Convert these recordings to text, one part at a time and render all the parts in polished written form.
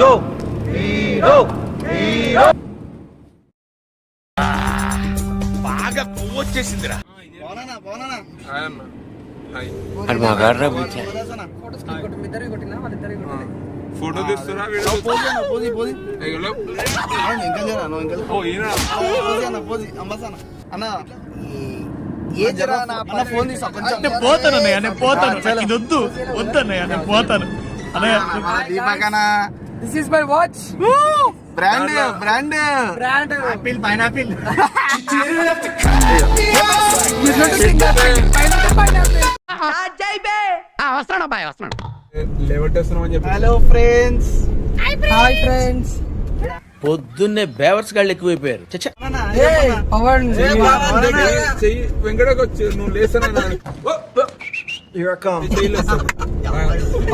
Hero hero hero బాగా పువ్వు వచ్చేసిందిరా. Photo తీస్తున్నా పోతానన్నయ్య, నేను పోతాను. ఇది వద్దు వద్దన్నయ్య, నేను పోతాను. This is my watch. Brand Brand. Apple pineapple. Hello friends. Hi friends. పొద్దున్నే బేవర్స్ గాళ్ళు ఎక్కువైపోయారు. పవన్ వెంకటకు వచ్చి నువ్వు లేసనా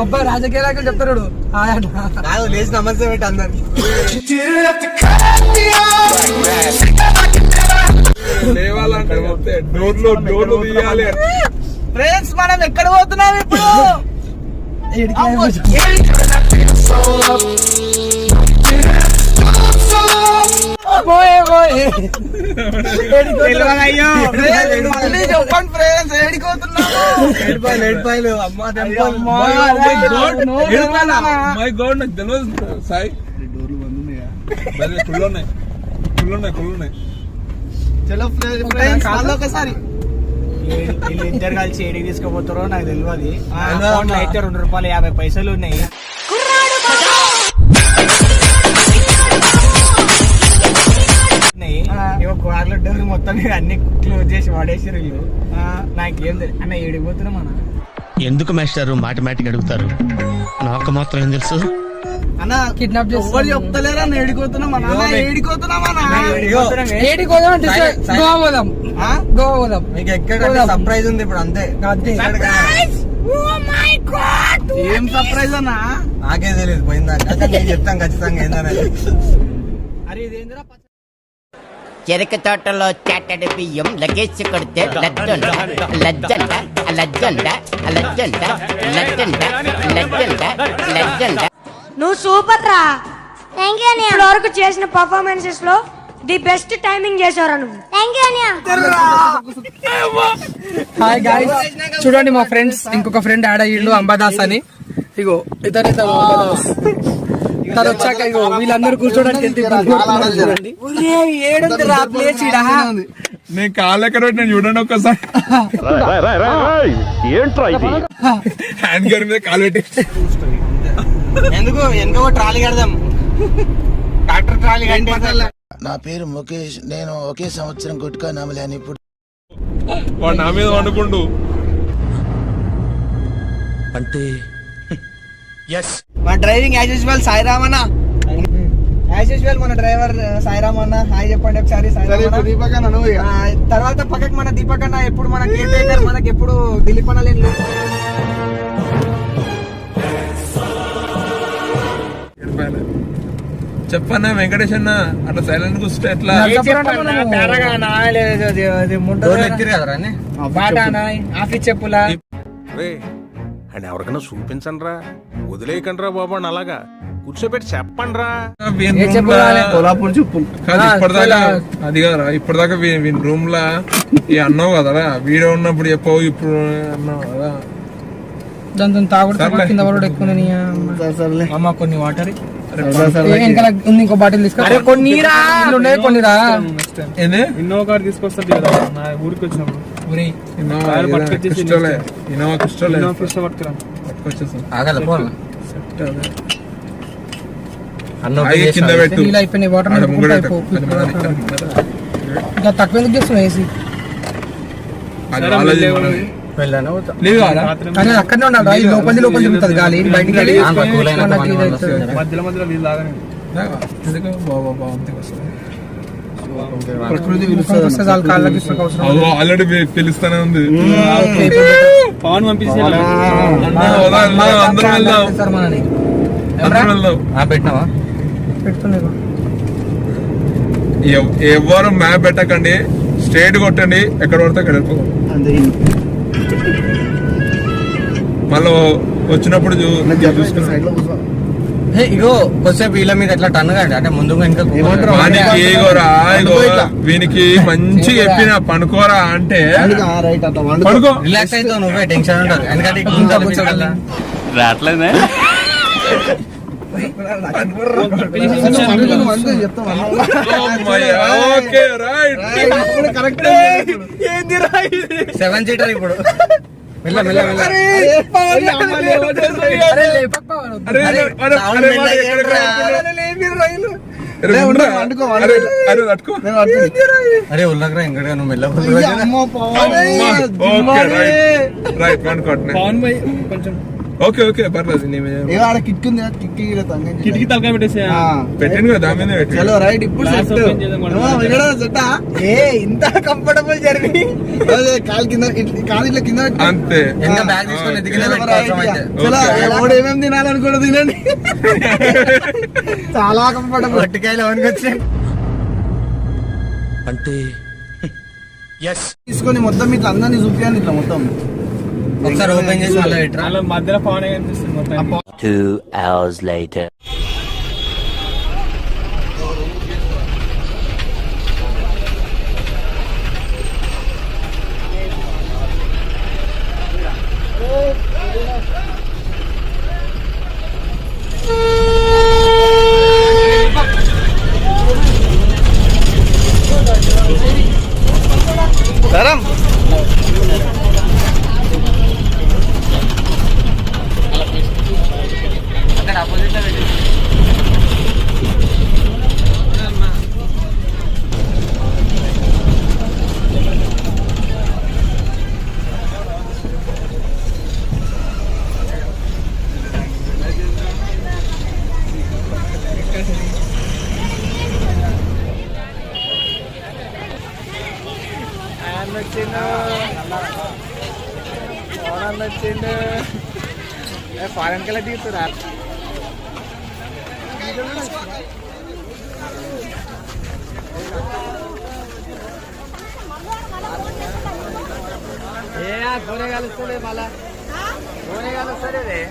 అబ్బాయి రాజకీయాలు చెప్తాడు. లేచి నమస్తే పెట్టి అందరు లేవాలంటే డోర్లు తీయాలి. ఫ్రెండ్స్ మనం ఎక్కడ పోతున్నాం ఇప్పుడు? చెప్పండి ఫ్రెండ్స్, ఏడిపోతున్నాము. మై గాడ్, నాకు తెలియదు సాయి. డోర్లు బంద్ ఉన్నాయా? కుళ్ళున్నాయి. చలో ఫ్రెండ్స్, ఒకసారి ఇద్దరు కలిసి ఏడికి తీసుకుపోతారో నాకు తెలియదు. అయితే ₹2.50 ఉన్నాయి. కార్లో డోర్ మొత్తం అన్ని క్లోజ్ చేసి వాడేసారు వీళ్ళు. నాకేం తెలియదు అన్న, ఏడిపోతున్నాం అన్న. ఎందుకు మాస్టారు మాటిమాటికి అడుగుతారు? నాకు మాత్రం ఏం తెలుసు అన్న. కిడ్నాప్ చేస్తారు చెప్తలేరా? ఏడిపోతున్నాం అన్న. గోవాదాం. మీకు ఎక్కడ సర్ప్రైజ్ ఉంది ఇప్పుడు? అంతే. ఏం సర్ప్రైజ్ అన్నా? నాకే తెలియదు పోయిందాక. నేను చెప్తాను ఖచ్చితంగా ఏందనేది. అరే ఇదేంద్రా? చెరుకు తోటలో చాటడి బియ్యం లగేసి కొడితే లజ్జండ లజ్జండ లజ్జండ లజ్జండ లజ్జండ లజ్జండ లజ్జండ. నువ్వు సూపర్ రా. థ్యాంక్ యూ అన్నయ్య. ఇప్పటి వరకు చేసిన పర్ఫార్మెన్సెస్ లో ది బెస్ట్ టైమింగ్ చేశారా నువ్వు. థ్యాంక్ యూ అన్నయ్య. హాయ్ గైస్, చూడండి మా ఫ్రెండ్స్, ఇంకొక ఫ్రెండ్ యాడ్ అయ్యిండు, అంబాదాస్ అని. ఇగో ఇతను అంబాదాస్. తను వచ్చాక ఇగో వీళ్ళందరూ కూర్చోడానికి ఎంత చూడండి. ఏడుంది రా ప్లేస్ ఈడ. నేను కాళ్ళు ఎక్కడ పెట్టిన చూడండి ఒక్కసారి. హ్యాండ్ గర్ మీద కాలు పెట్టి ఎందుకు వెనక ట్రాలీ కడదాం. ట్రాక్టర్ ట్రాలీ కంటే. నా పేరు ముఖేష్. నేను ఒకే సంవత్సరం గుట్కా నమ్మలేను. ఇప్పుడు వాడు నా మీద వండుకుండు అంటే మన డ్రైవింగ్ యాజ్ యూజువల్ సాయిరామ్ అన్న. యాజ్ యూజువల్ మన డ్రైవర్ సాయిరామ్ అన్న. హాయ్ చెప్పండి ఒకసారి. దీపక్ అన్న నువ్వు తర్వాత పక్కకి మన దీపక్ అన్న. ఎప్పుడు మన కేర్ టేకర్, మనకి ఎప్పుడు దిలీప్ అన్న లేని. చెప్పన్నా వెంకటేష్ అన్న, అట్లా సైలెంట్ కూర్చుంటే ఎట్లా? ఆఫీస్ చెప్పులా అని ఎవరికైనా చూపించండి రా, వదిలేయకండి రా బాబు అని అలాగా కూర్చోబెట్టి చెప్పండి రా. కొల్లాపూర్ చెప్పులు ఇప్పటిదాకా అది కదా, ఇప్పటిదాకా రూమ్ లా అన్నావు కదరా, వీడియో ఉన్నప్పుడు చెప్పవు, ఇప్పుడు అన్నావు కదా. దాంతో తాగుడు కింద పడడు ఎక్కువ. అమ్మ కొన్ని వాటర్ ఉంది, ఇంకో బాటిల్ తీసుకో. కొన్ని కొన్నిరా. ఇన్నోవా కార్ తీసుకొస్తా నా ఊరికి వచ్చినప్పుడు. ఇంకా తక్కువ ఎందుకు చేస్తున్నావు ఏసీ? కానీ అక్కడనే ఉండాలి. లోపలి తిరుగుతుంది గాలి, బయటికి ప్రకృతి ఆల్రెడీ పిలుస్తానే ఉంది. పవన్ పంపించారు. ఎవరు మ్యాప్ పెట్టకండి, స్ట్రేట్ కొట్టండి, ఎక్కడ పడితే అక్కడ వెళ్ళిపోకండి. మళ్ళీ వచ్చినప్పుడు ఇగో కొద్దిసేపు వీళ్ళ మీద ఎట్లా టన్నుగా అంటే ముందు ఇంకా వానికి ఇగోరా ఇగో వీనికి మంచిగా చెప్పిన పనుకోరా అంటే పనుకో రిలాక్స్ అవుతావు నువ్వే టెన్షన్ ఉంటుంది ఎందుకంటే రావట్లేదే ఓకే రైట్ కరెక్ట్ 7 సీటర్ ఇప్పుడు మెల్ల మెల్ల మెల్ల అరే ఉల్లకరా ఇంకా నువ్వు మెల్ల రైట్ కొంచెం ఓకే ఓకే పర్లేదు కిటికీ తలకాయ పెట్టేసా పెట్టాను కదా దాని మీద పెట్టి చలో రైట్ ఇప్పుడు ఇంత కంఫర్టబుల్ జర్నీ కాలు కింద కాలు ఇట్లా కింద అంతే ఇంకా బ్యాగ్ తీసుకొని ఏమేమి తినాలనుకుంటూ తినండి చాలా కంఫర్టబుల్ పట్టుకాయలు అవన్నీ వచ్చాయి అంటే తీసుకొని మొత్తం ఇట్లా అందరినీ చూపించాను ఇట్లా మొత్తం ఒకసారి ఓపెన్ చేసి మళ్ళీ మధ్యలో పవన్ కనిపిస్తుంది మొత్తం 2 hours later. ఫారెన్ కెళ్ళి తీస్తురా ఫోనే కలుస్తుంది మళ్ళా ఫోనే కలుస్తుంది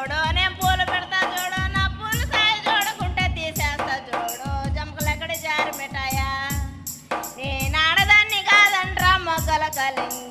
చూడు నేను పూలు పెడతా చూడు నా పూలు సాయి చూడకుంటే తీసేస్తా చూడు జమకలెక్కడి జారి మిఠాయా నేను ఆడదాన్ని కాదంట్రా మొగ్గల కలింగ